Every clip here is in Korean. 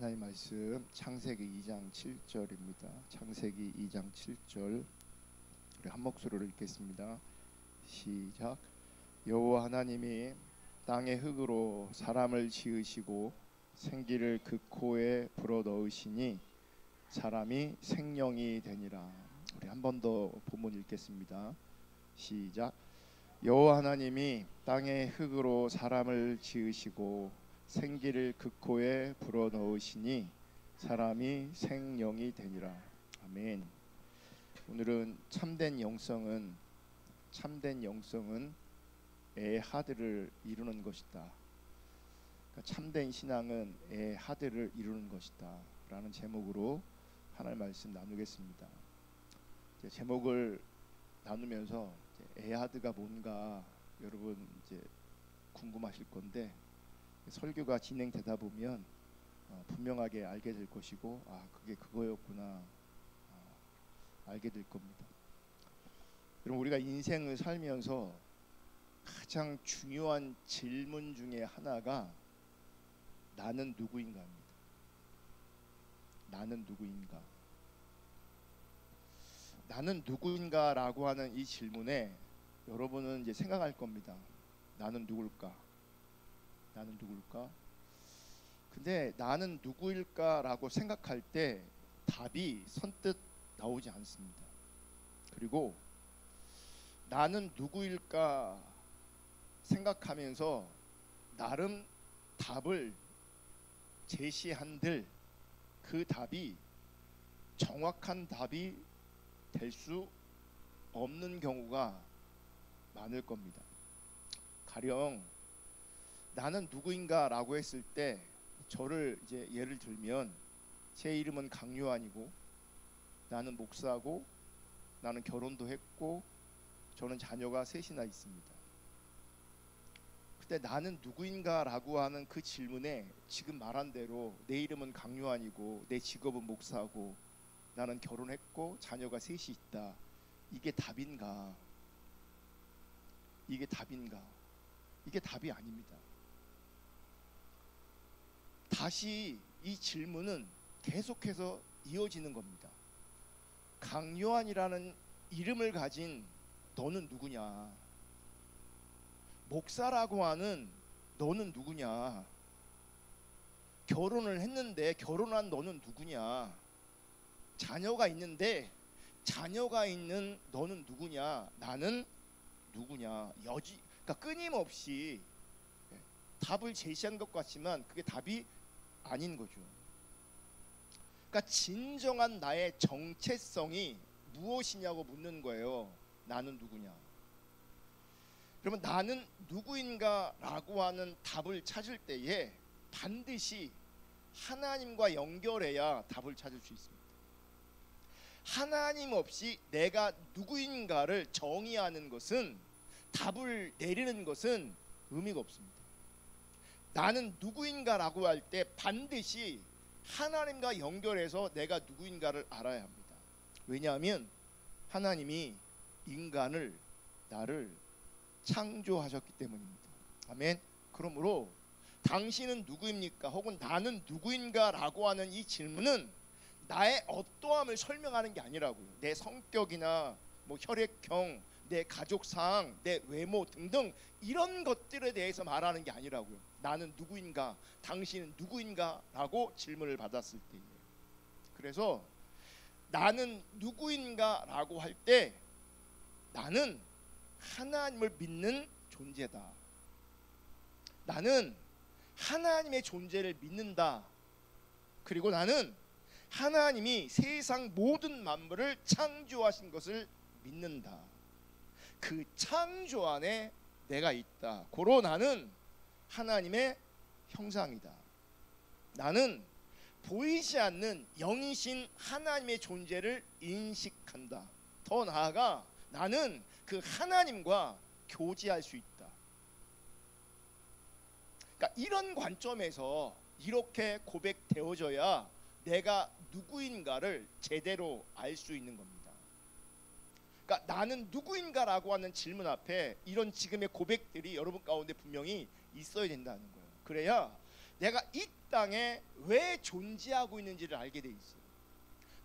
하나님 말씀 창세기 2장 7절입니다. 창세기 2장 7절 우리 한 목소리로 읽겠습니다. 시작. 여호와 하나님이 땅의 흙으로 사람을 지으시고 생기를 그 코에 불어넣으시니 사람이 생명이 되니라. 우리 한 번 더 본문 읽겠습니다. 시작. 여호와 하나님이 땅의 흙으로 사람을 지으시고 생기를 그 코에 불어넣으시니 사람이 생명이 되니라. 아멘. 오늘은 참된 영성은 애하들을 이루는 것이다. 그러니까 참된 신앙은 애하들을 이루는 것이다 라는 제목으로 하나님 말씀 나누겠습니다. 제목을 나누면서 애하드가 뭔가 여러분 이제 궁금하실 건데, 설교가 진행되다 보면 분명하게 알게 될 것이고, 그게 그거였구나 알게 될 겁니다. 여러분, 우리가 인생을 살면서 가장 중요한 질문 중에 하나가 나는 누구인가입니다. 나는 누구인가? 나는 누구인가라고 하는 이 질문에 여러분은 이제 생각할 겁니다. 나는 누굴까? 나는 누굴까? 근데 나는 누구일까라고 생각할 때 답이 선뜻 나오지 않습니다. 그리고 나는 누구일까 생각하면서 나름 답을 제시한들 그 답이 정확한 답이 될 수 없는 경우가 많을 겁니다. 가령 나는 누구인가라고 했을 때 저를 이제 예를 들면, 제 이름은 강요한이고 나는 목사고 나는 결혼도 했고 저는 자녀가 셋이나 있습니다. 근데 나는 누구인가라고 하는 그 질문에 지금 말한 대로 내 이름은 강요한이고 내 직업은 목사고 나는 결혼했고 자녀가 셋이 있다. 이게 답인가? 이게 답인가? 이게 답이 아닙니다. 다시 이 질문은 계속해서 이어지는 겁니다. 강요한이라는 이름을 가진 너는 누구냐? 목사라고 하는 너는 누구냐? 결혼을 했는데 결혼한 너는 누구냐? 자녀가 있는데 자녀가 있는 너는 누구냐? 나는 누구냐? 그러니까 끊임없이 답을 제시한 것 같지만 그게 답이 아닌 거죠. 그러니까 진정한 나의 정체성이 무엇이냐고 묻는 거예요. 나는 누구냐? 그러면 나는 누구인가라고 하는 답을 찾을 때에 반드시 하나님과 연결해야 답을 찾을 수 있습니다. 하나님 없이 내가 누구인가를 정의하는 것은, 답을 내리는 것은 의미가 없습니다. 나는 누구인가라고 할 때 반드시 하나님과 연결해서 내가 누구인가를 알아야 합니다. 왜냐하면 하나님이 인간을, 나를 창조하셨기 때문입니다. 아멘. 그러므로 당신은 누구입니까? 혹은 나는 누구인가라고 하는 이 질문은 나의 어떠함을 설명하는 게 아니라고요. 내 성격이나 뭐 혈액형, 내 가족상, 내 외모 등등 이런 것들에 대해서 말하는 게 아니라고요. 나는 누구인가? 당신은 누구인가? 라고 질문을 받았을 때에, 그래서 나는 누구인가? 라고 할 때 나는 하나님을 믿는 존재다. 나는 하나님의 존재를 믿는다. 그리고 나는 하나님이 세상 모든 만물을 창조하신 것을 믿는다. 그 창조 안에 내가 있다. 고로 나는 하나님의 형상이다. 나는 보이지 않는 영이신 하나님의 존재를 인식한다. 더 나아가 나는 그 하나님과 교제할 수 있다. 그러니까 이런 관점에서 이렇게 고백되어져야 내가 누구인가를 제대로 알 수 있는 겁니다. 그러니까 나는 누구인가라고 하는 질문 앞에 이런 지금의 고백들이 여러분 가운데 분명히 있어야 된다는 거예요. 그래야 내가 이 땅에 왜 존재하고 있는지를 알게 돼 있어요.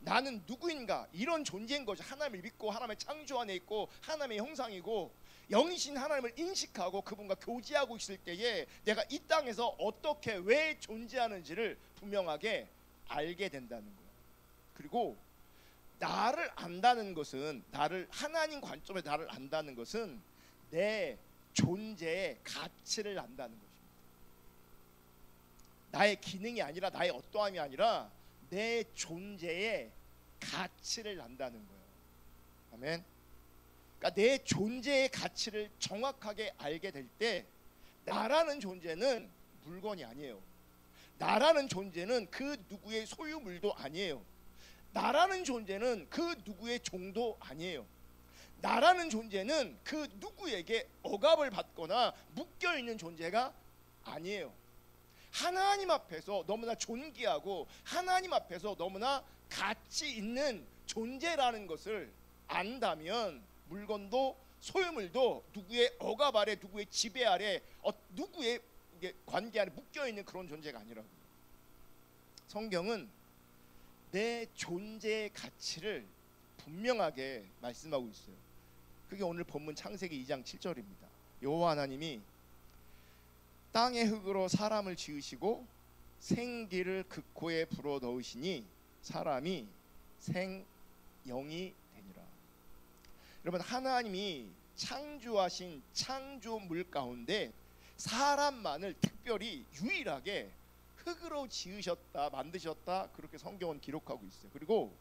나는 누구인가, 이런 존재인 거죠. 하나님을 믿고 하나님의 창조 안에 있고 하나님의 형상이고 영이신 하나님을 인식하고 그분과 교제하고 있을 때에 내가 이 땅에서 어떻게 왜 존재하는지를 분명하게 알게 된다는 거예요. 그리고 나를 안다는 것은, 나를 하나님 관점에 나를 안다는 것은 내 존재의 가치를 안다는 것입니다. 나의 기능이 아니라, 나의 어떠함이 아니라 내 존재의 가치를 안다는 거예요. 아멘. 그러니까 내 존재의 가치를 정확하게 알게 될 때 나라는 존재는 물건이 아니에요. 나라는 존재는 그 누구의 소유물도 아니에요. 나라는 존재는 그 누구의 종도 아니에요. 나라는 존재는 그 누구에게 억압을 받거나 묶여있는 존재가 아니에요. 하나님 앞에서 너무나 존귀하고 하나님 앞에서 너무나 가치 있는 존재라는 것을 안다면 물건도 소유물도 누구의 억압 아래, 누구의 지배 아래, 누구의 관계 아래 묶여있는 그런 존재가 아니라고요. 성경은 내 존재의 가치를 분명하게 말씀하고 있어요. 그게 오늘 본문 창세기 2장 7절입니다. 여호와 하나님이 땅의 흙으로 사람을 지으시고 생기를 그 코에 불어 넣으시니 사람이 생영이 되니라. 여러분, 하나님이 창조하신 창조물 가운데 사람만을 특별히 유일하게 흙으로 지으셨다, 만드셨다, 그렇게 성경은 기록하고 있어요. 그리고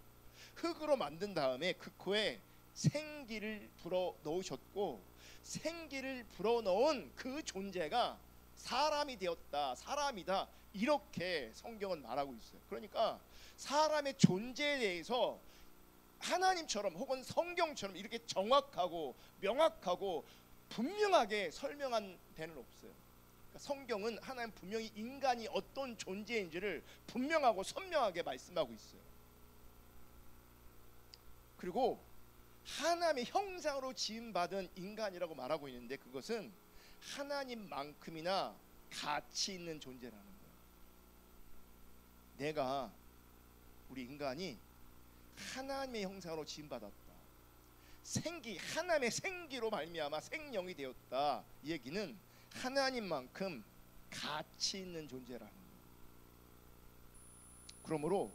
흙으로 만든 다음에 그 코에 생기를 불어 넣으셨고, 생기를 불어 넣은 그 존재가 사람이 되었다, 사람이다, 이렇게 성경은 말하고 있어요. 그러니까 사람의 존재에 대해서 하나님처럼 혹은 성경처럼 이렇게 정확하고 명확하고 분명하게 설명한 데는 없어요. 그러니까 성경은 하나님 분명히 인간이 어떤 존재인지를 분명하고 선명하게 말씀하고 있어요. 그리고 하나님의 형상으로 지음받은 인간이라고 말하고 있는데, 그것은 하나님만큼이나 가치 있는 존재라는 거예요. 내가, 우리 인간이 하나님의 형상으로 지음받았다, 생기, 하나님의 생기로 말미암아 생명이 되었다, 이 얘기는 하나님만큼 가치 있는 존재라는 거예요. 그러므로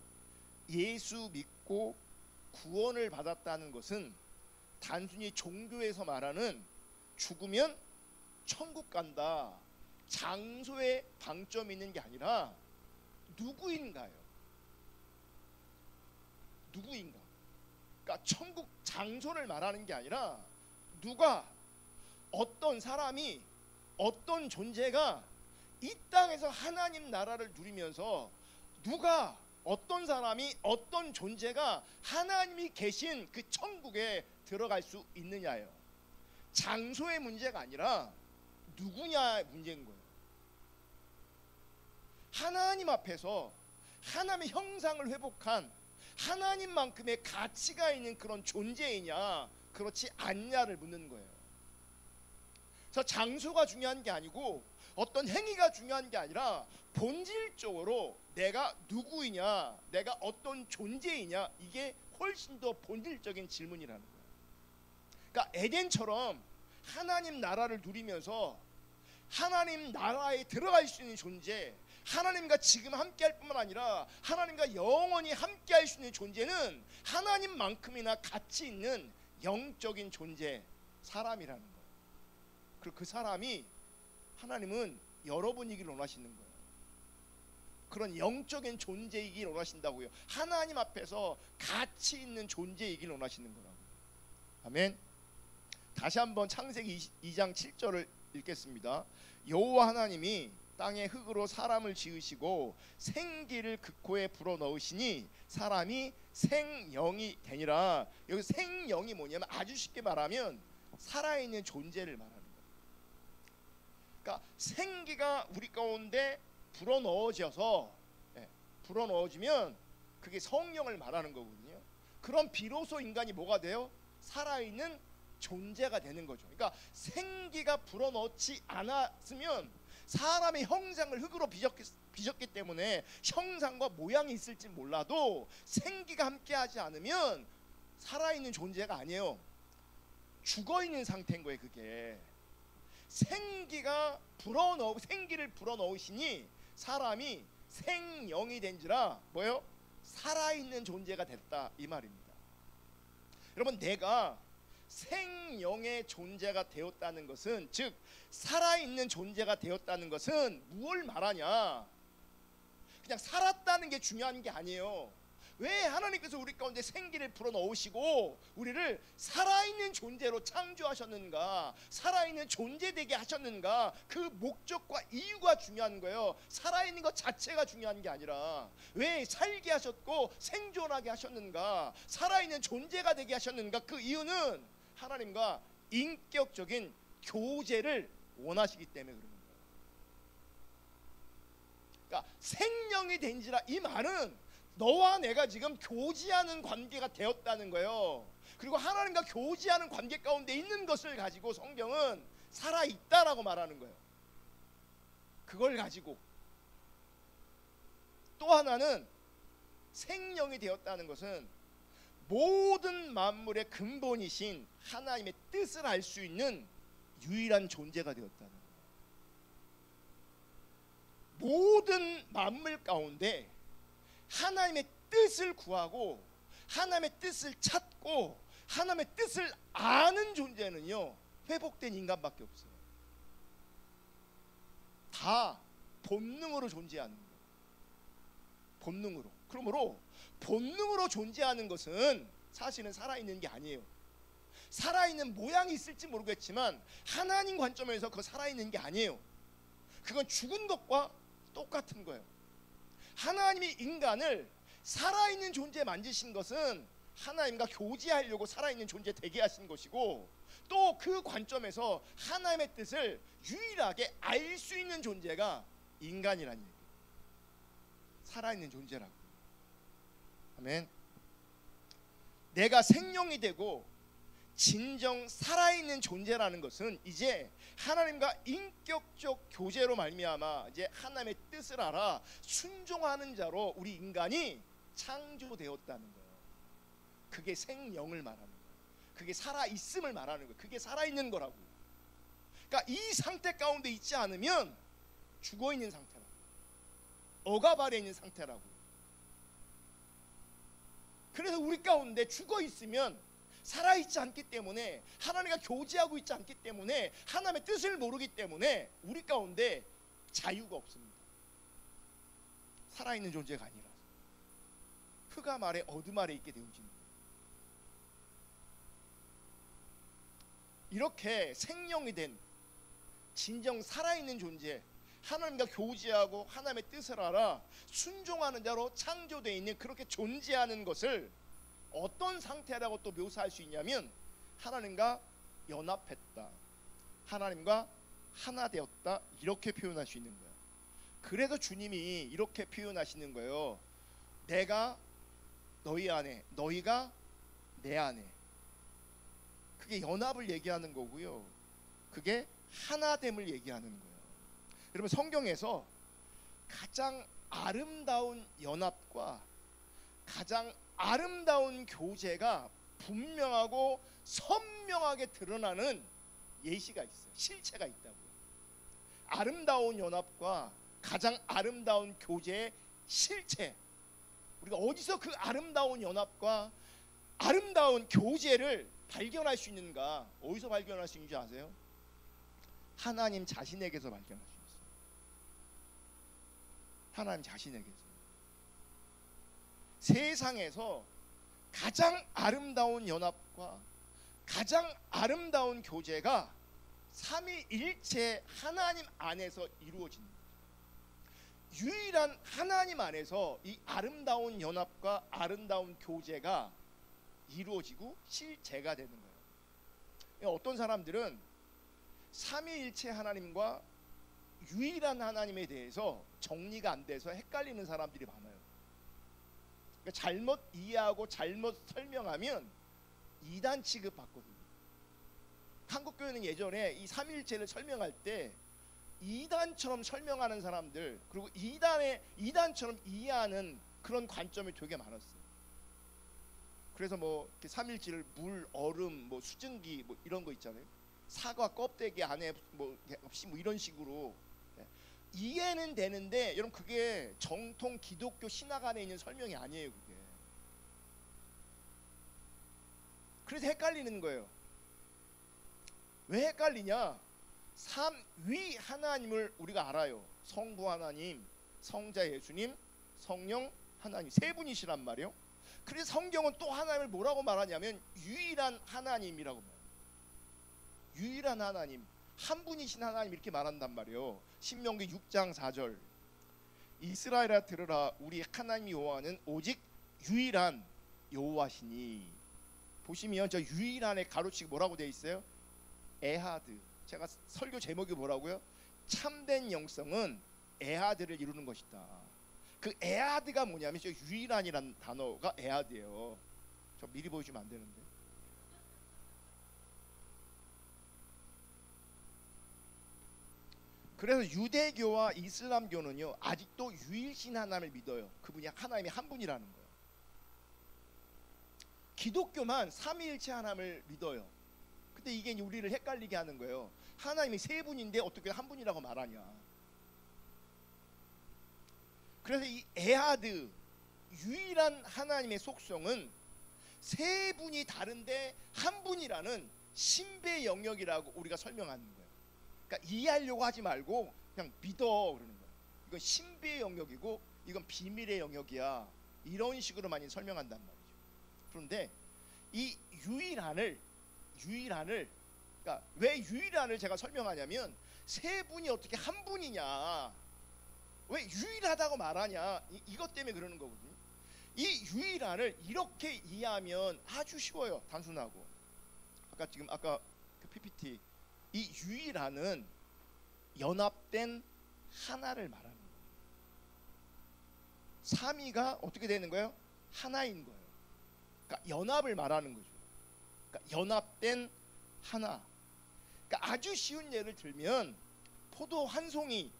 예수 믿고 구원을 받았다는 것은 단순히 종교에서 말하는 죽으면 천국 간다, 장소에 방점이 있는 게 아니라 누구인가요? 누구인가? 그러니까 천국 장소를 말하는 게 아니라 누가, 어떤 사람이, 어떤 존재가 이 땅에서 하나님 나라를 누리면서 누가, 어떤 사람이, 어떤 존재가 하나님이 계신 그 천국에 들어갈 수 있느냐예요. 장소의 문제가 아니라 누구냐의 문제인 거예요. 하나님 앞에서 하나님의 형상을 회복한 하나님만큼의 가치가 있는 그런 존재이냐, 그렇지 않냐를 묻는 거예요. 그래서 장소가 중요한 게 아니고 어떤 행위가 중요한 게 아니라 본질적으로 내가 누구이냐, 내가 어떤 존재이냐, 이게 훨씬 더 본질적인 질문이라는 거예요. 그러니까 에덴처럼 하나님 나라를 누리면서 하나님 나라에 들어갈 수 있는 존재, 하나님과 지금 함께할 뿐만 아니라 하나님과 영원히 함께할 수 있는 존재는 하나님만큼이나 가치 있는 영적인 존재, 사람이라는 거예요. 그리고 그 사람이 하나님은 여러분이길 원하시는 거예요. 그런 영적인 존재이길 원하신다고요. 하나님 앞에서 가치 있는 존재이길 원하시는 거라고. 아멘. 다시 한번 창세기 2장 7절을 읽겠습니다. 여호와 하나님이 땅의 흙으로 사람을 지으시고 생기를 그 코에 불어 넣으시니 사람이 생영이 되니라. 여기 생영이 뭐냐면 아주 쉽게 말하면 살아있는 존재를 말하는 거예요. 그러니까 생기가 우리 가운데 불어 넣어져서, 불어 넣어지면 그게 성령을 말하는 거거든요. 그럼 비로소 인간이 뭐가 돼요? 살아있는 존재가 되는 거죠. 그러니까 생기가 불어넣지 않았으면 사람의 형상을 흙으로 빚었기 때문에 형상과 모양이 있을지 몰라도 생기가 함께하지 않으면 살아있는 존재가 아니에요. 죽어있는 상태인 거예요. 그게 생기를 불어넣으시니 사람이 생영이 된지라 뭐예요? 살아있는 존재가 됐다 이 말입니다. 여러분, 내가 생영의 존재가 되었다는 것은, 즉 살아있는 존재가 되었다는 것은 무엇을 말하냐? 그냥 살았다는 게 중요한 게 아니에요. 왜 하나님께서 우리 가운데 생기를 불어넣으시고 우리를 살아있는 존재로 창조하셨는가, 살아있는 존재 되게 하셨는가, 그 목적과 이유가 중요한 거예요. 살아있는 것 자체가 중요한 게 아니라 왜 살게 하셨고 생존하게 하셨는가, 살아있는 존재가 되게 하셨는가, 그 이유는 하나님과 인격적인 교제를 원하시기 때문에 그런 거예요. 그러니까 생명이 된지라 이 말은 너와 내가 지금 교제하는 관계가 되었다는 거예요. 그리고 하나님과 교제하는 관계 가운데 있는 것을 가지고 성경은 살아있다라고 말하는 거예요. 그걸 가지고 또 하나는 생명이 되었다는 것은 모든 만물의 근본이신 하나님의 뜻을 알 수 있는 유일한 존재가 되었다는 거예요. 모든 만물 가운데 하나님의 뜻을 구하고 하나님의 뜻을 찾고 하나님의 뜻을 아는 존재는요, 회복된 인간밖에 없어요. 다 본능으로 존재하는 거예요. 본능으로. 그러므로 본능으로 존재하는 것은 사실은 살아있는 게 아니에요. 살아있는 모양이 있을지 모르겠지만 하나님 관점에서 그거 살아있는 게 아니에요. 그건 죽은 것과 똑같은 거예요. 하나님이 인간을 살아있는 존재 만드신 것은 하나님과 교제하려고 살아있는 존재 되게 하신 것이고, 또 그 관점에서 하나님의 뜻을 유일하게 알 수 있는 존재가 인간이라는 얘기예요. 살아있는 존재라고. 아멘. 내가 생명이 되고 진정 살아있는 존재라는 것은 이제 하나님과 인격적 교제로 말미암아 이제 하나님의 뜻을 알아 순종하는 자로 우리 인간이 창조되었다는 거예요. 그게 생명을 말하는 거예요. 그게 살아있음을 말하는 거예요. 그게 살아있는 거라고. 그러니까 이 상태 가운데 있지 않으면 죽어있는 상태라고, 억압아래 있는 상태라고. 그래서 우리 가운데 죽어있으면 살아있지 않기 때문에, 하나님과 교제하고 있지 않기 때문에, 하나님의 뜻을 모르기 때문에 우리 가운데 자유가 없습니다. 살아있는 존재가 아니라서 흑암 아래 어둠 아래 있게 되어진 거예요. 이렇게 생명이 된 진정 살아있는 존재, 하나님과 교제하고 하나님의 뜻을 알아 순종하는 자로 창조되어 있는 그렇게 존재하는 것을 어떤 상태라고 또 묘사할 수 있냐면, 하나님과 연합했다, 하나님과 하나 되었다, 이렇게 표현할 수 있는 거예요. 그래서 주님이 이렇게 표현하시는 거예요. 내가 너희 안에, 너희가 내 안에. 그게 연합을 얘기하는 거고요. 그게 하나됨을 얘기하는 거예요. 여러분, 성경에서 가장 아름다운 연합과 가장 아름다운 교제가 분명하고 선명하게 드러나는 예시가 있어요. 실체가 있다고요. 아름다운 연합과 가장 아름다운 교제의 실체, 우리가 어디서 그 아름다운 연합과 아름다운 교제를 발견할 수 있는가? 어디서 발견할 수 있는지 아세요? 하나님 자신에게서 발견할 수 있어요. 하나님 자신에게서. 세상에서 가장 아름다운 연합과 가장 아름다운 교제가 삼위일체 하나님 안에서 이루어집니다. 유일한 하나님 안에서 이 아름다운 연합과 아름다운 교제가 이루어지고 실제가 되는 거예요. 어떤 사람들은 삼위일체 하나님과 유일한 하나님에 대해서 정리가 안 돼서 헷갈리는 사람들이 많아요. 그러니까 잘못 이해하고 잘못 설명하면 이단 취급받거든요. 한국교회는 예전에 이 삼위일체를 설명할 때 이단처럼 설명하는 사람들, 그리고 이단처럼 이해하는 그런 관점이 되게 많았어요. 그래서 뭐 이렇게 삼일지를 물, 얼음, 뭐 수증기 뭐 이런 거 있잖아요. 사과 껍데기 안에 뭐 없이 뭐 이런 식으로 이해는 되는데, 여러분 그게 정통 기독교 신학 안에 있는 설명이 아니에요, 그게. 그래서 헷갈리는 거예요. 왜 헷갈리냐? 삼위 하나님을 우리가 알아요. 성부 하나님, 성자 예수님, 성령 하나님, 세 분이시란 말이에요. 그래서 성경은 또 하나님을 뭐라고 말하냐면 유일한 하나님이라고 말해요. 유일한 하나님, 한 분이신 하나님 이렇게 말한단 말이에요. 신명기 6장 4절. 이스라엘아 들으라, 우리 하나님 여호와는 오직 유일한 여호와시니. 보시면 저 유일한에 가로치고 뭐라고 되어 있어요? 에하드. 제가 설교 제목이 뭐라고요? 참된 영성은 에하드를 이루는 것이다. 그 에하드가 뭐냐면 저 유일한이라는 단어가 에하드예요. 저 미리 보여주면 안 되는데. 그래서 유대교와 이슬람교는요 아직도 유일신 하나님을 믿어요. 그분이 하나님이 한 분이라는 거예요. 기독교만 삼위일체 하나님을 믿어요. 근데 이게 우리를 헷갈리게 하는 거예요. 하나님이 세 분인데 어떻게 한 분이라고 말하냐. 그래서 이 에하드, 유일한 하나님의 속성은 세 분이 다른데 한 분이라는 신비의 영역이라고 우리가 설명하는 거예요. 그러니까 이해하려고 하지 말고 그냥 믿어 그러는 거예요. 이건 신비의 영역이고 이건 비밀의 영역이야. 이런 식으로 많이 설명한단 말이죠. 그런데 이 유일한을 그러니까 왜 유일한을 제가 설명하냐면 세 분이 어떻게 한 분이냐, 왜 유일하다고 말하냐, 이것 때문에 그러는 거거든요. 이 유일한을 이렇게 이해하면 아주 쉬워요. 단순하고. 아까 그 PPT, 이 유일한은 연합된 하나를 말하는 거예요. 삼위가 어떻게 되는 거예요? 하나인 거예요. 그러니까 연합을 말하는 거죠. 그러니까 연합된 하나. 그러니까 아주 쉬운 예를 들면 포도 한 송이.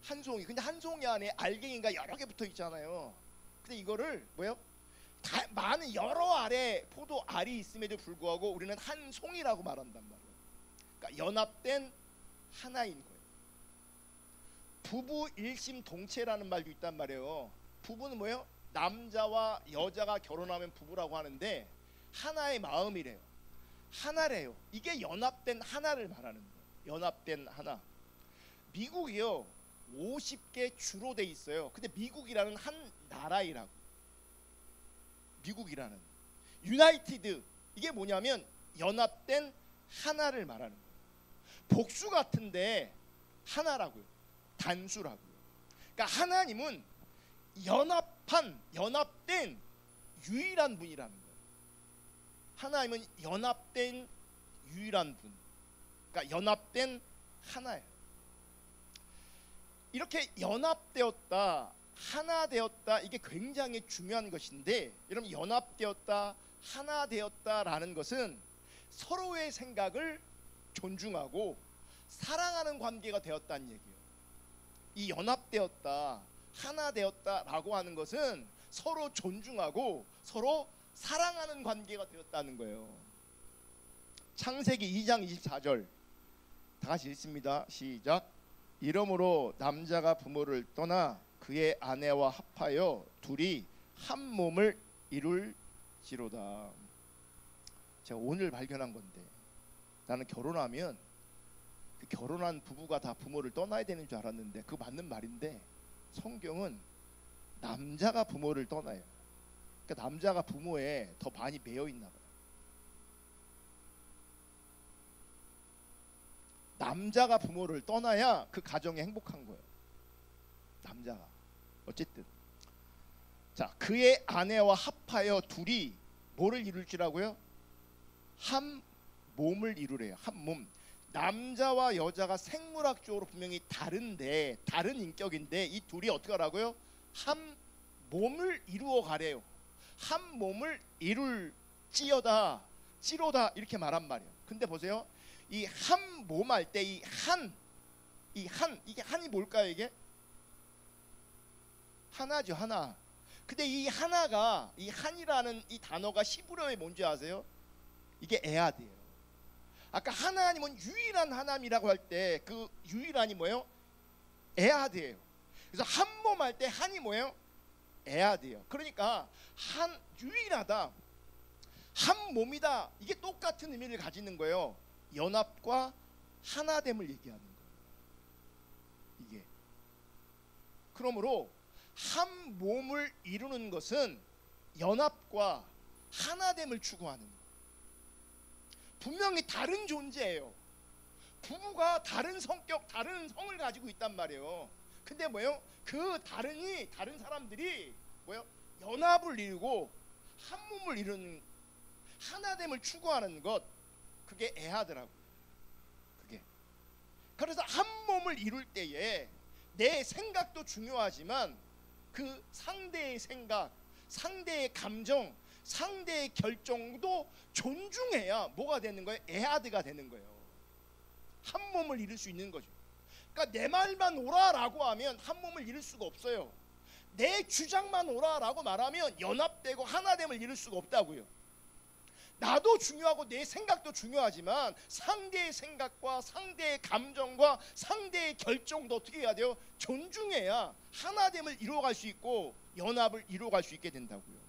근데 한 송이 안에 알갱이가 여러 개 붙어 있잖아요. 근데 이거를 뭐예요? 많은 여러 알의 포도 알이 있음에도 불구하고 우리는 한 송이라고 말한단 말이에요. 그러니까 연합된 하나인 거예요. 부부 일심동체라는 말도 있단 말이에요. 부부는 뭐예요? 남자와 여자가 결혼하면 부부라고 하는데 하나의 마음이래요. 하나래요. 이게 연합된 하나를 말하는 거예요. 연합된 하나. 미국이요 50개 주로 돼 있어요. 근데 미국이라는 한 나라이라고. 미국이라는 유나이티드, 이게 뭐냐면 연합된 하나를 말하는 거예요. 복수 같은데 하나라고요. 단수라고요. 그러니까 하나님은 연합된 유일한 분이라는 거예요. 하나님은 연합된 유일한 분. 그러니까 연합된 하나예요. 이렇게 연합되었다, 하나 되었다, 이게 굉장히 중요한 것인데, 여러분 연합되었다, 하나 되었다라는 것은 서로의 생각을 존중하고 사랑하는 관계가 되었다는 얘기예요. 이 연합되었다, 하나 되었다라고 하는 것은 서로 존중하고 서로 사랑하는 관계가 되었다는 거예요. 창세기 2장 24절 다 같이 읽습니다. 시작. 이러므로 남자가 부모를 떠나 그의 아내와 합하여 둘이 한 몸을 이룰지로다. 제가 오늘 발견한 건데, 나는 결혼하면 그 결혼한 부부가 다 부모를 떠나야 되는 줄 알았는데 그거 맞는 말인데, 성경은 남자가 부모를 떠나요. 그러니까 남자가 부모에 더 많이 매여 있나 봐요. 남자가 부모를 떠나야 그 가정이 행복한 거예요. 남자가. 어쨌든 자, 그의 아내와 합하여 둘이 뭐를 이룰지라고요? 한 몸을 이루래요. 한 몸. 남자와 여자가 생물학적으로 분명히 다른데, 다른 인격인데 이 둘이 어떻게 하라고요? 한 몸을 이루어 가래요. 한 몸을 이룰지어다, 찌로다 이렇게 말한 말이에요. 근데 보세요. 이 한 몸 할 때 이 한, 이게 한이 뭘까요? 이게 하나죠, 하나. 근데 이 하나가, 이 한이라는 이 단어가 히브리어에 뭔지 아세요? 이게 에하드예요. 아까 하나님은 유일한 하나님이라고 할 때 그 유일한이 뭐예요? 에하드예요. 그래서 한 몸 할 때 한이 뭐예요? 에하드예요. 그러니까 한 유일하다, 한 몸이다, 이게 똑같은 의미를 가지는 거예요. 연합과 하나됨을 얘기하는 거예요. 이게 그러므로 한 몸을 이루는 것은 연합과 하나됨을 추구하는 거예요. 분명히 다른 존재예요. 부부가 다른 성격, 다른 성을 가지고 있단 말이에요. 근데 뭐예요? 그 다른 사람들이 뭐예요? 연합을 이루고 한 몸을 이루는, 하나됨을 추구하는 것, 그게 에하드라고요. 그게. 그래서 한 몸을 이룰 때에 내 생각도 중요하지만 그 상대의 생각, 상대의 감정, 상대의 결정도 존중해야 뭐가 되는 거예요? 에하드가 되는 거예요. 한 몸을 이룰 수 있는 거죠. 그러니까 내 말만 오라라고 하면 한 몸을 이룰 수가 없어요. 내 주장만 오라라고 말하면 연합되고 하나됨을 이룰 수가 없다고요. 나도 중요하고 내 생각도 중요하지만 상대의 생각과 상대의 감정과 상대의 결정도 어떻게 해야 돼요? 존중해야 하나됨을 이루어갈 수 있고 연합을 이루어갈 수 있게 된다고요.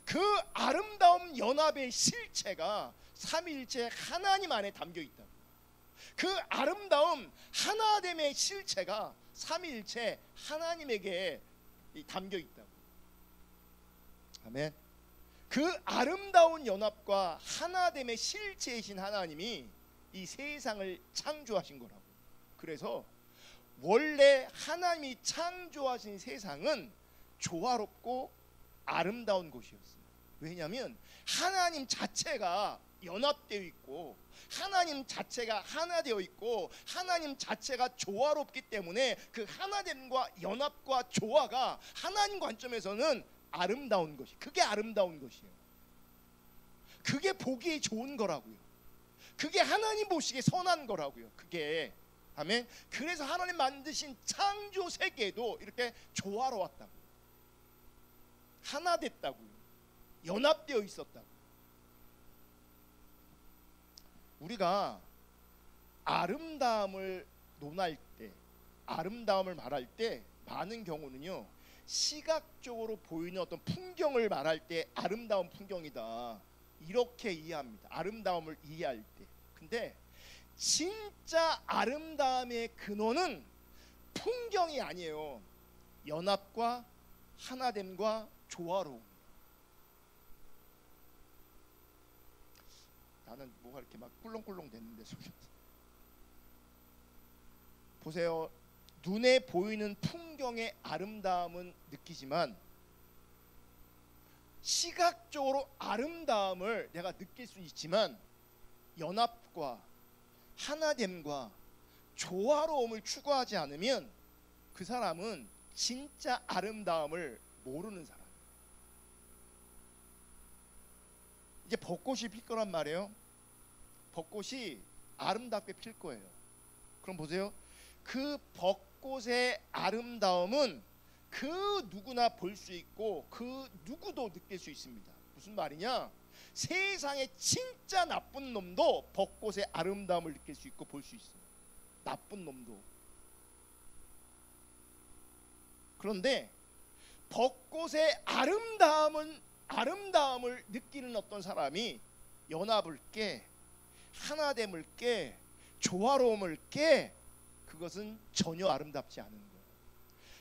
그 아름다운 연합의 실체가 삼위일체 하나님 안에 담겨 있다고요. 그 아름다움 하나됨의 실체가 삼위일체 하나님에게 담겨 있다고요. 아멘. 그 아름다운 연합과 하나됨의 실체이신 하나님이 이 세상을 창조하신 거라고. 그래서 원래 하나님이 창조하신 세상은 조화롭고 아름다운 곳이었어요. 왜냐하면 하나님 자체가 연합되어 있고 하나님 자체가 하나 되어 있고 하나님 자체가 조화롭기 때문에 그 하나됨과 연합과 조화가 하나님 관점에서는 아름다운 것이, 그게 아름다운 것이에요. 그게 보기 좋은 거라고요. 그게 하나님 보시기에 선한 거라고요. 그게. 아멘. 그래서 하나님 만드신 창조 세계도 이렇게 조화로웠다고요. 하나 됐다고요. 연합되어 있었다고요. 우리가 아름다움을 논할 때, 아름다움을 말할 때 많은 경우는요, 시각적으로 보이는 어떤 풍경을 말할 때 아름다운 풍경이다, 이렇게 이해합니다. 아름다움을 이해할 때. 근데 진짜 아름다움의 근원은 풍경이 아니에요. 연합과 하나됨과 조화로움. 나는 뭐가 이렇게 막 꿀렁꿀렁 됐는데 속에서. 보세요. 눈에 보이는 풍경의 아름다움은 느끼지만 시각적으로 아름다움을 내가 느낄 수 있지만 연합과 하나됨과 조화로움을 추구하지 않으면 그 사람은 진짜 아름다움을 모르는 사람. 이제 벚꽃이 필 거란 말이에요. 벚꽃이 아름답게 필 거예요. 그럼 보세요. 그 벚꽃의 아름다움은 그 누구나 볼 수 있고 그 누구도 느낄 수 있습니다. 무슨 말이냐? 세상에 진짜 나쁜 놈도 벚꽃의 아름다움을 느낄 수 있고 볼 수 있어요. 나쁜 놈도. 그런데 벚꽃의 아름다움을 느끼는 어떤 사람이 연합을 깨, 하나됨을 깨, 조화로움을 깨, 그것은 전혀 아름답지 않은 거예요.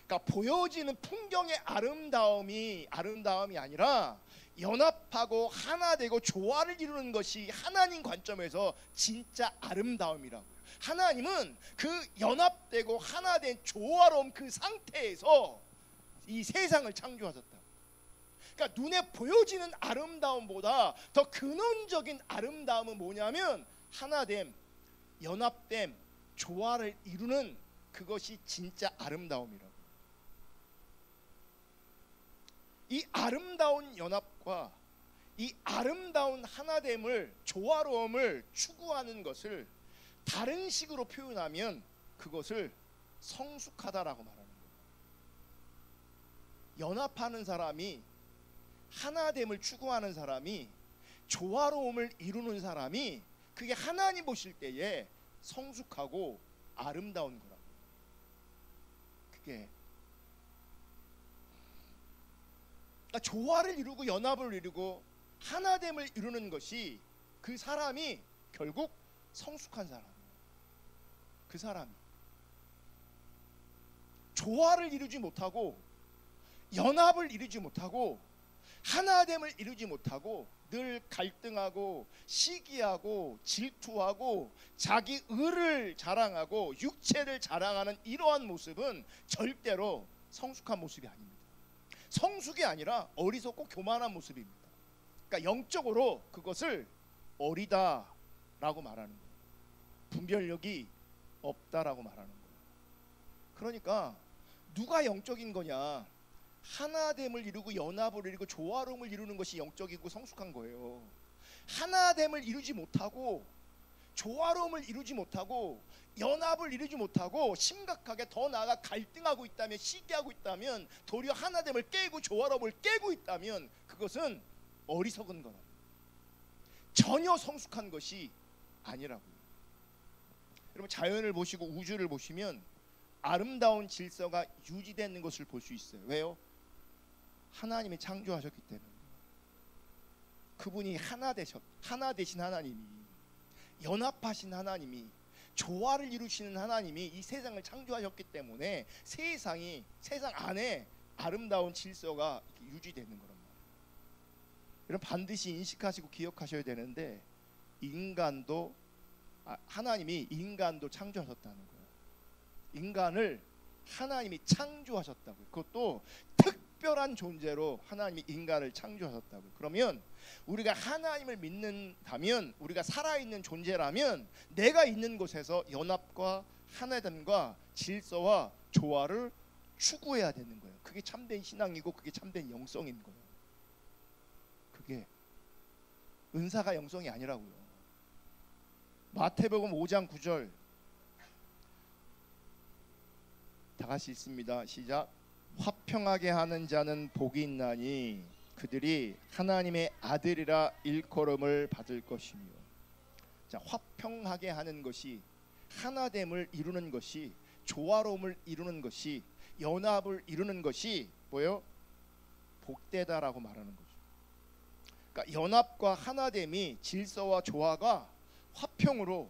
그러니까 보여지는 풍경의 아름다움이 아니라 연합하고 하나되고 조화를 이루는 것이 하나님 관점에서 진짜 아름다움이라고요. 하나님은 그 연합되고 하나된 조화로움 그 상태에서 이 세상을 창조하셨다. 그러니까 눈에 보여지는 아름다움보다 더 근원적인 아름다움은 뭐냐면 하나됨, 연합됨, 조화를 이루는 그것이 진짜 아름다움이라고. 이 아름다운 연합과 이 아름다운 하나됨을, 조화로움을 추구하는 것을 다른 식으로 표현하면 그것을 성숙하다라고 말하는 거예요. 연합하는 사람이, 하나됨을 추구하는 사람이, 조화로움을 이루는 사람이, 그게 하나님 보실 때에 성숙하고 아름다운 거라고. 그게 그러니까 조화를 이루고 연합을 이루고 하나됨을 이루는 것이 그 사람이 결국 성숙한 사람이에요. 그 사람이 조화를 이루지 못하고 연합을 이루지 못하고 하나됨을 이루지 못하고 늘 갈등하고 시기하고 질투하고 자기 의를 자랑하고 육체를 자랑하는 이러한 모습은 절대로 성숙한 모습이 아닙니다. 성숙이 아니라 어리석고 교만한 모습입니다. 그러니까 영적으로 그것을 어리다라고 말하는 거예요. 분별력이 없다라고 말하는 거예요. 그러니까 누가 영적인 거냐? 하나됨을 이루고 연합을 이루고 조화로움을 이루는 것이 영적이고 성숙한 거예요. 하나됨을 이루지 못하고 조화로움을 이루지 못하고 연합을 이루지 못하고 심각하게 더 나아가 갈등하고 있다면, 시기하고 있다면, 도리어 하나됨을 깨고 조화로움을 깨고 있다면 그것은 어리석은 거라. 전혀 성숙한 것이 아니라고요. 여러분, 자연을 보시고 우주를 보시면 아름다운 질서가 유지되는 것을 볼 수 있어요. 왜요? 하나님이 창조하셨기 때문에. 그분이 하나 되신 하나님이, 연합하신 하나님이, 조화를 이루시는 하나님이 이 세상을 창조하셨기 때문에 세상 안에 아름다운 질서가 유지되는 거란 말이에요. 여러분, 반드시 인식하시고 기억하셔야 되는데, 하나님이 인간도 창조하셨다는 거예요. 인간을 하나님이 창조하셨다고요. 그것도 특별한 존재로 하나님이 인간을 창조하셨다고요. 그러면 우리가 하나님을 믿는다면, 우리가 살아있는 존재라면 내가 있는 곳에서 연합과 하나됨과 질서와 조화를 추구해야 되는 거예요. 그게 참된 신앙이고 그게 참된 영성인 거예요. 그게 은사가 영성이 아니라고요. 마태복음 5장 9절 다 같이 읽습니다. 시작. 화평하게 하는 자는 복이 있나니 그들이 하나님의 아들이라 일컬음을 받을 것이며. 자, 화평하게 하는 것이, 하나됨을 이루는 것이, 조화로움을 이루는 것이, 연합을 이루는 것이 뭐예요? 복되다라고 말하는 거죠. 그러니까 연합과 하나됨이, 질서와 조화가 화평으로,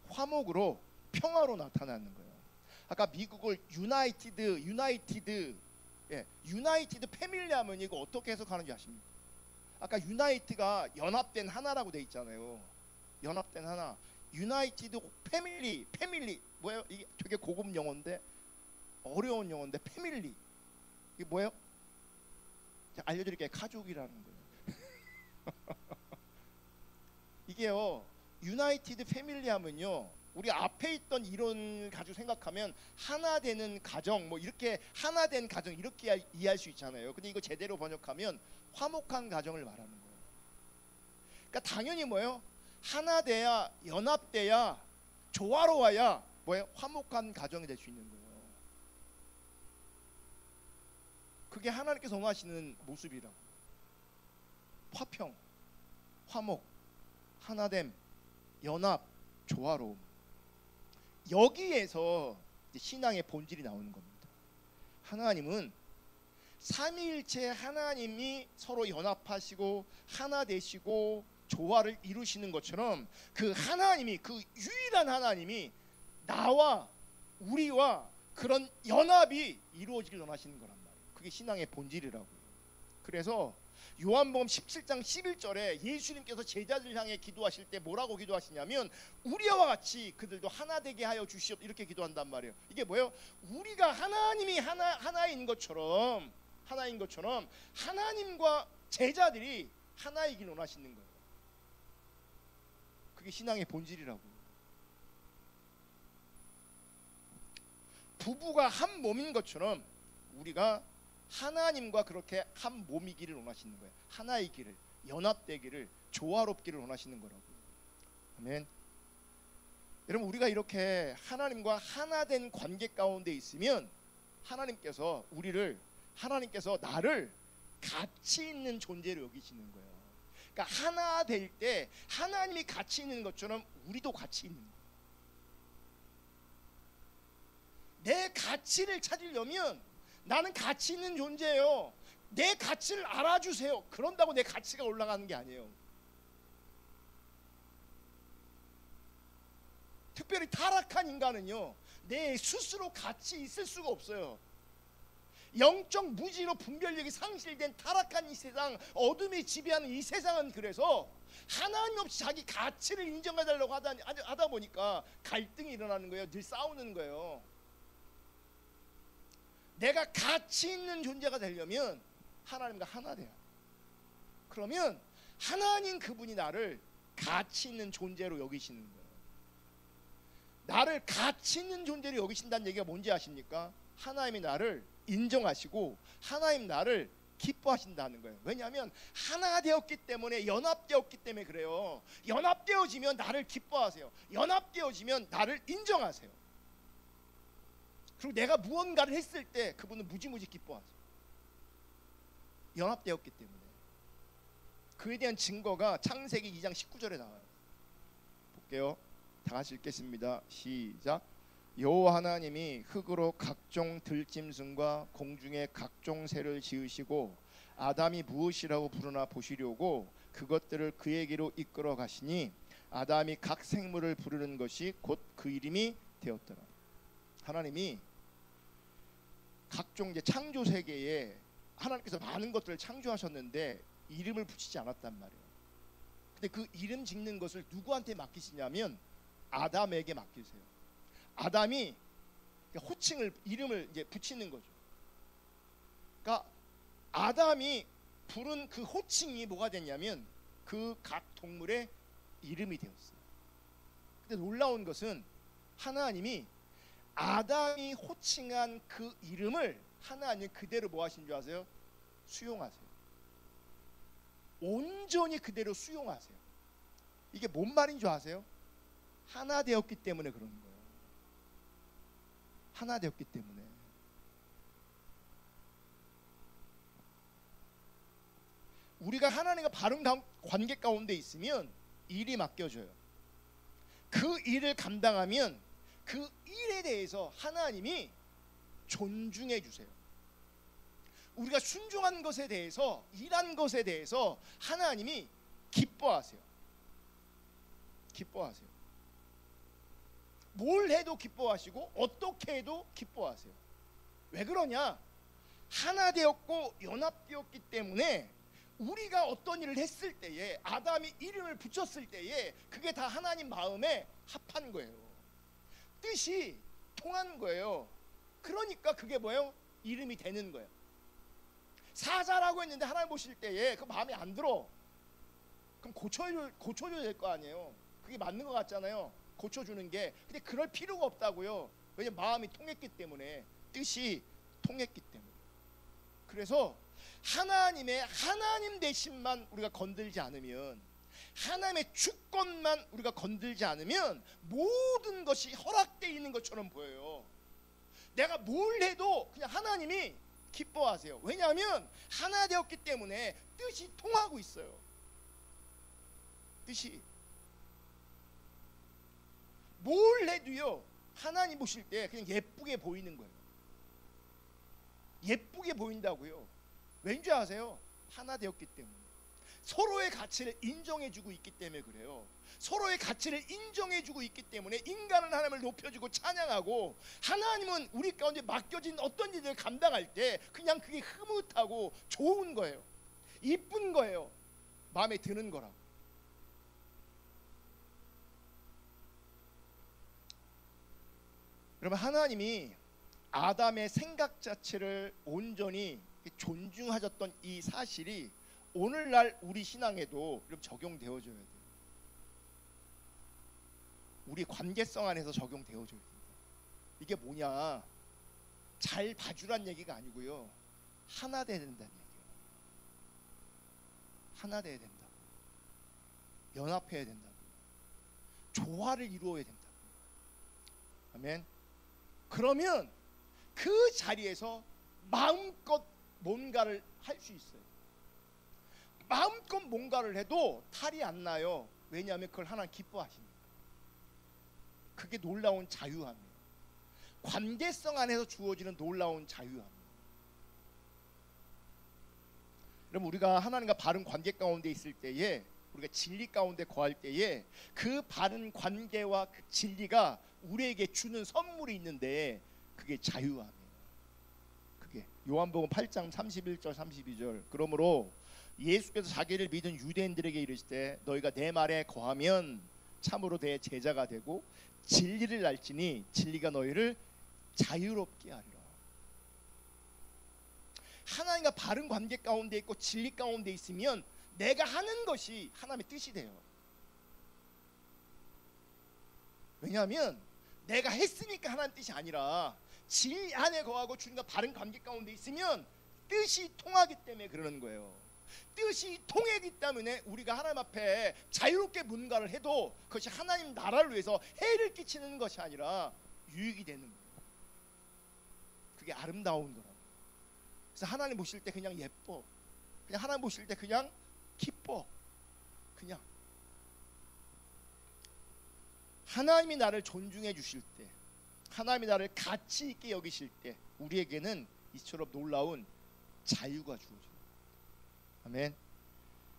화목으로, 평화로 나타나는 거예요. 아까 미국을 유나이티드 패밀리 하면 이거 어떻게 해석하는지 아십니까? 아까 유나이트가 연합된 하나라고 돼 있잖아요. 연합된 하나. 유나이티드 패밀리 뭐예요? 이게 되게 고급 용어인데, 어려운 용어인데, 패밀리 이게 뭐예요? 알려드릴게요. 가족이라는 거예요. 이게요, 유나이티드 패밀리 하면요, 우리 앞에 있던 이론 가지고 생각하면 하나 되는 가정, 뭐 이렇게 하나 된 가정 이렇게 이해할 수 있잖아요. 근데 이거 제대로 번역하면 화목한 가정을 말하는 거예요. 그러니까 당연히 뭐예요? 하나 돼야, 연합돼야, 조화로워야 뭐예요? 화목한 가정이 될 수 있는 거예요. 그게 하나님께서 원하시는 모습이라고. 화평, 화목, 하나됨, 연합, 조화로움. 여기에서 신앙의 본질이 나오는 겁니다. 하나님은 삼위일체 하나님이 서로 연합하시고 하나 되시고 조화를 이루시는 것처럼, 그 하나님이, 그 유일한 하나님이 나와 우리와 그런 연합이 이루어지길 원하시는 거란 말이에요. 그게 신앙의 본질이라고요. 그래서 요한복음 17장 11절에 예수님께서 제자들 향해 기도하실 때 뭐라고 기도하시냐면, 우리와 같이 그들도 하나 되게 하여 주시옵, 이렇게 기도한단 말이에요. 이게 뭐예요? 우리가 하나님이 하나인 것처럼 하나님과 제자들이 하나이길 원하시는 거예요. 그게 신앙의 본질이라고요. 부부가 한 몸인 것처럼 우리가 하나님과 그렇게 한 몸이기를 원하시는 거예요. 하나이기를, 연합되기를, 조화롭기를 원하시는 거라고요. 아멘. 여러분, 우리가 이렇게 하나님과 하나된 관계 가운데 있으면 하나님께서 나를 가치 있는 존재로 여기시는 거예요. 그러니까 하나 될 때 하나님이 가치 있는 것처럼 우리도 가치 있는 거예요. 내 가치를 찾으려면 나는 가치 있는 존재예요. 내 가치를 알아주세요. 그런다고 내 가치가 올라가는 게 아니에요. 특별히 타락한 인간은요, 내 스스로 가치 있을 수가 없어요. 영적 무지로 분별력이 상실된 타락한 이 세상, 어둠이 지배하는 이 세상은 그래서 하나님 없이 자기 가치를 인정해달라고 하다 보니까 갈등이 일어나는 거예요. 늘 싸우는 거예요. 내가 가치 있는 존재가 되려면 하나님과 하나 돼요. 그러면 하나님 그분이 나를 가치 있는 존재로 여기시는 거예요. 나를 가치 있는 존재로 여기신다는 얘기가 뭔지 아십니까? 하나님이 나를 인정하시고 하나님 나를 기뻐하신다는 거예요. 왜냐하면 하나 되었기 때문에, 연합되었기 때문에 그래요. 연합되어지면 나를 기뻐하세요. 연합되어지면 나를 인정하세요. 그리고 내가 무언가를 했을 때 그분은 무지무지 기뻐하세요. 연합되었기 때문에. 그에 대한 증거가 창세기 2장 19절에 나와요. 볼게요. 다 같이 읽겠습니다. 시작. 여호와 하나님이 흙으로 각종 들짐승과 공중의 각종 새를 지으시고 아담이 무엇이라고 부르나 보시려고 그것들을 그에게로 이끌어 가시니 아담이 각 생물을 부르는 것이 곧 그 이름이 되었더라. 하나님이 각종 이제 창조 세계에 하나님께서 많은 것들을 창조하셨는데 이름을 붙이지 않았단 말이에요. 근데 그 이름 짓는 것을 누구한테 맡기시냐면 아담에게 맡기세요. 아담이 호칭을, 이름을 이제 붙이는 거죠. 그러니까 아담이 부른 그 호칭이 뭐가 됐냐면 그 각 동물의 이름이 되었어요. 근데 놀라운 것은 하나님이 아담이 호칭한 그 이름을 하나님 그대로 뭐 하신 줄 아세요? 수용하세요. 온전히 그대로 수용하세요. 이게 뭔 말인 줄 아세요? 하나 되었기 때문에 그러는 거예요. 하나 되었기 때문에. 우리가 하나님과 바른 관계 가운데 있으면 일이 맡겨져요. 그 일을 감당하면 그 일에 대해서 하나님이 존중해 주세요. 우리가 순종한 것에 대해서, 일한 것에 대해서 하나님이 기뻐하세요. 기뻐하세요. 뭘 해도 기뻐하시고 어떻게 해도 기뻐하세요. 왜 그러냐? 하나 되었고 연합되었기 때문에 우리가 어떤 일을 했을 때에, 아담이 이름을 붙였을 때에 그게 다 하나님 마음에 합한 거예요. 뜻이 통한 거예요. 그러니까 그게 뭐예요? 이름이 되는 거예요. 사자라고 했는데 하나님 보실 때에 그 마음에 안 들어. 그럼 고쳐줘야 될 거 아니에요. 그게 맞는 것 같잖아요. 고쳐주는 게. 근데 그럴 필요가 없다고요. 왜냐면 마음이 통했기 때문에, 뜻이 통했기 때문에. 그래서 하나님의 하나님 되심만 우리가 건들지 않으면, 하나님의 주권만 우리가 건들지 않으면 모든 것이 허락되어 있는 것처럼 보여요. 내가 뭘 해도 그냥 하나님이 기뻐하세요. 왜냐하면 하나 되었기 때문에 뜻이 통하고 있어요. 뜻이. 뭘 해도요, 하나님 보실 때 그냥 예쁘게 보이는 거예요. 예쁘게 보인다고요. 왠지 아세요? 하나 되었기 때문에. 서로의 가치를 인정해주고 있기 때문에 그래요. 서로의 가치를 인정해주고 있기 때문에 인간은 하나님을 높여주고 찬양하고, 하나님은 우리 가운데 맡겨진 어떤 일을 감당할 때 그냥 그게 흐뭇하고 좋은 거예요. 이쁜 거예요. 마음에 드는 거라고. 여러분, 하나님이 아담의 생각 자체를 온전히 존중하셨던 이 사실이 오늘날 우리 신앙에도 적용되어져야 돼요. 우리 관계성 안에서 적용되어져야 됩니다. 이게 뭐냐, 잘 봐주란 얘기가 아니고요, 하나 돼야 된다는 얘기예요. 하나 돼야 된다. 연합해야 된다. 조화를 이루어야 된다. 아멘. 그러면 그 자리에서 마음껏 뭔가를 할 수 있어요. 마음껏 뭔가를 해도 탈이 안 나요. 왜냐하면 그걸 하나님 기뻐하십니다. 그게 놀라운 자유함이에요. 관계성 안에서 주어지는 놀라운 자유함. 여러분, 우리가 하나님과 바른 관계 가운데 있을 때에, 우리가 진리 가운데 거할 때에 그 바른 관계와 그 진리가 우리에게 주는 선물이 있는데 그게 자유함이에요. 그게 요한복음 8장 31절 32절. 그러므로 예수께서 자기를 믿은 유대인들에게 이르시되 너희가 내 말에 거하면 참으로 내 제자가 되고 진리를 알지니 진리가 너희를 자유롭게 하리라. 하나님과 바른 관계 가운데 있고 진리 가운데 있으면 내가 하는 것이 하나님의 뜻이 돼요. 왜냐하면 내가 했으니까 하나님 뜻이 아니라 진리 안에 거하고 주님과 바른 관계 가운데 있으면 뜻이 통하기 때문에 그러는 거예요. 뜻이 통하기 때문에 우리가 하나님 앞에 자유롭게 뭔가를 해도 그것이 하나님 나라를 위해서 해를 끼치는 것이 아니라 유익이 되는 거예요. 그게 아름다운 거라고. 그래서 하나님 보실 때 그냥 예뻐, 그냥 하나님 보실 때 그냥 기뻐. 그냥 하나님이 나를 존중해 주실 때, 하나님이 나를 가치 있게 여기실 때 우리에게는 이처럼 놀라운 자유가 주어져요. 아멘.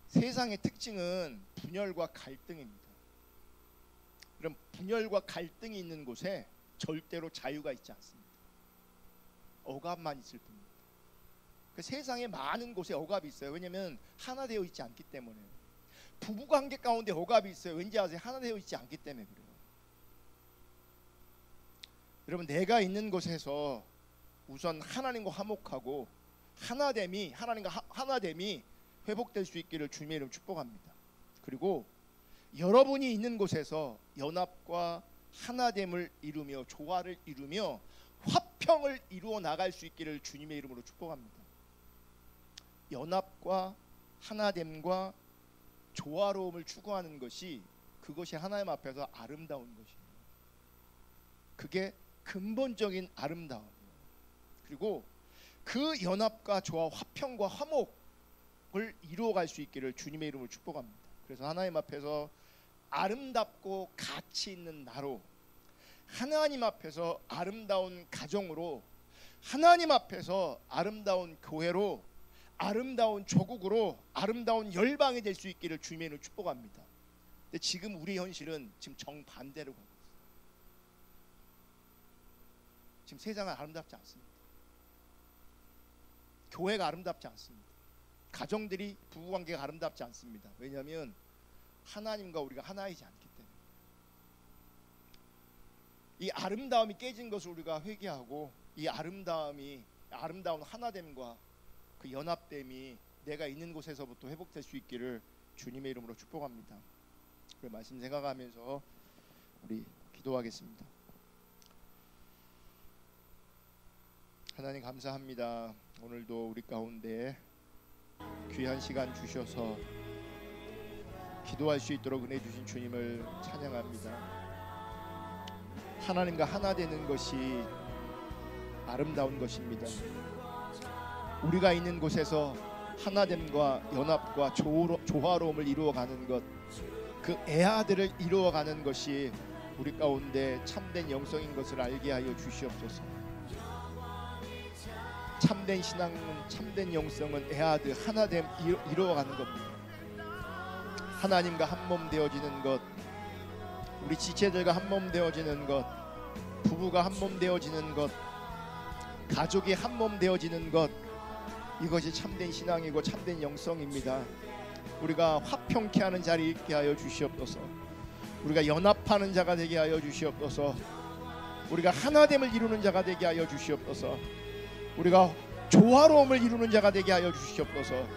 세상의 특징은 분열과 갈등입니다. 그럼 분열과 갈등이 있는 곳에 절대로 자유가 있지 않습니다. 억압만 있을 뿐입니다. 그 세상에 많은 곳에 억압이 있어요. 왜냐하면 하나 되어 있지 않기 때문에. 부부관계 가운데 억압이 있어요. 왠지 아세요? 하나 되어 있지 않기 때문에 그래요. 여러분, 내가 있는 곳에서 우선 하나님과 화목하고 하나님과 하나됨이 회복될 수 있기를 주님의 이름 축복합니다. 그리고 여러분이 있는 곳에서 연합과 하나됨을 이루며 조화를 이루며 화평을 이루어 나갈 수 있기를 주님의 이름으로 축복합니다. 연합과 하나됨과 조화로움을 추구하는 것이, 그것이 하나님 앞에서 아름다운 것이에요. 그게 근본적인 아름다움이에요. 그리고 그 연합과 조화, 화평과 화목을 이루어갈 수 있기를 주님의 이름으로 축복합니다. 그래서 하나님 앞에서 아름답고 가치 있는 나로, 하나님 앞에서 아름다운 가정으로, 하나님 앞에서 아름다운 교회로, 아름다운 조국으로, 아름다운 열방이 될 수 있기를 주님의 이름으로 축복합니다. 근데 지금 우리 현실은 지금 정반대로 가고 있어요. 지금 세상은 아름답지 않습니다. 교회가 아름답지 않습니다. 가정들이, 부부관계가 아름답지 않습니다. 왜냐하면 하나님과 우리가 하나이지 않기 때문에. 이 아름다움이 깨진 것을 우리가 회개하고, 이 아름다운 하나됨과 그 연합됨이 내가 있는 곳에서부터 회복될 수 있기를 주님의 이름으로 축복합니다. 그 말씀 생각하면서 우리 기도하겠습니다. 하나님 감사합니다. 오늘도 우리 가운데 귀한 시간 주셔서 기도할 수 있도록 은혜 주신 주님을 찬양합니다. 하나님과 하나 되는 것이 아름다운 것입니다. 우리가 있는 곳에서 하나됨과 연합과 조화로움을 이루어가는 것, 그 애아들을 이루어가는 것이 우리 가운데 참된 영성인 것을 알게 하여 주시옵소서. 참된 신앙은, 참된 영성은 애아들 하나됨 이루어가는 겁니다. 하나님과 한몸 되어지는 것, 우리 지체들과 한몸 되어지는 것, 부부가 한몸 되어지는 것, 가족이 한몸 되어지는 것, 이것이 참된 신앙이고 참된 영성입니다. 우리가 화평케 하는 자리 있게 하여 주시옵소서. 우리가 연합하는 자가 되게 하여 주시옵소서. 우리가 하나됨을 이루는 자가 되게 하여 주시옵소서. 우리가 조화로움을 이루는 자가 되게 하여 주시옵소서.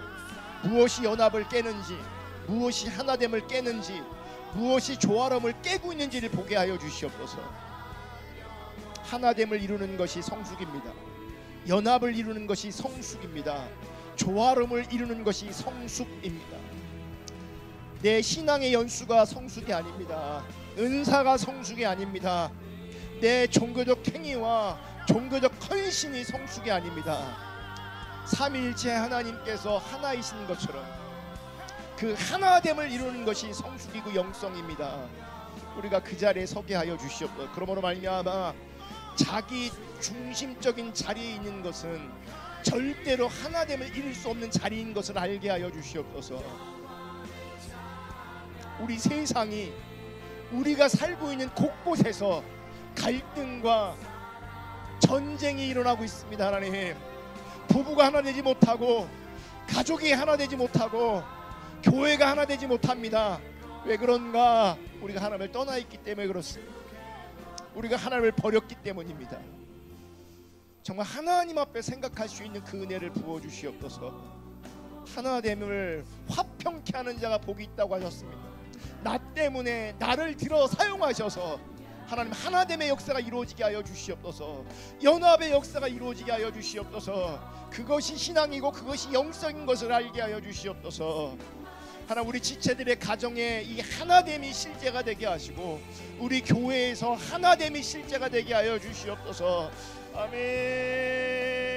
무엇이 연합을 깨는지, 무엇이 하나됨을 깨는지, 무엇이 조화로움을 깨고 있는지를 보게 하여 주시옵소서. 하나됨을 이루는 것이 성숙입니다. 연합을 이루는 것이 성숙입니다. 조화로움을 이루는 것이 성숙입니다. 내 신앙의 연수가 성숙이 아닙니다. 은사가 성숙이 아닙니다. 내 종교적 행위와 종교적 헌신이 성숙이 아닙니다. 삼위일체 하나님께서 하나이신 것처럼 그 하나됨을 이루는 것이 성숙이고 영성입니다. 우리가 그 자리에 서게 하여 주시옵소서. 그러므로 말미암아 자기 중심적인 자리에 있는 것은 절대로 하나됨을 이룰 수 없는 자리인 것을 알게 하여 주시옵소서. 우리 세상이 우리가 살고 있는 곳곳에서 갈등과 전쟁이 일어나고 있습니다. 하나님, 부부가 하나 되지 못하고 가족이 하나 되지 못하고 교회가 하나 되지 못합니다. 왜 그런가? 우리가 하나님을 떠나 있기 때문에 그렇습니다. 우리가 하나님을 버렸기 때문입니다. 정말 하나님 앞에 생각할 수 있는 그 은혜를 부어주시옵소서. 하나됨을 화평케 하는 자가 복이 있다고 하셨습니다. 나 때문에 나를 들어 사용하셔서 하나님 하나됨의 역사가 이루어지게 하여 주시옵소서. 연합의 역사가 이루어지게 하여 주시옵소서. 그것이 신앙이고 그것이 영성인 것을 알게 하여 주시옵소서. 하나님, 우리 지체들의 가정에 이 하나됨이 실제가 되게 하시고 우리 교회에서 하나됨이 실제가 되게 하여 주시옵소서. 아멘.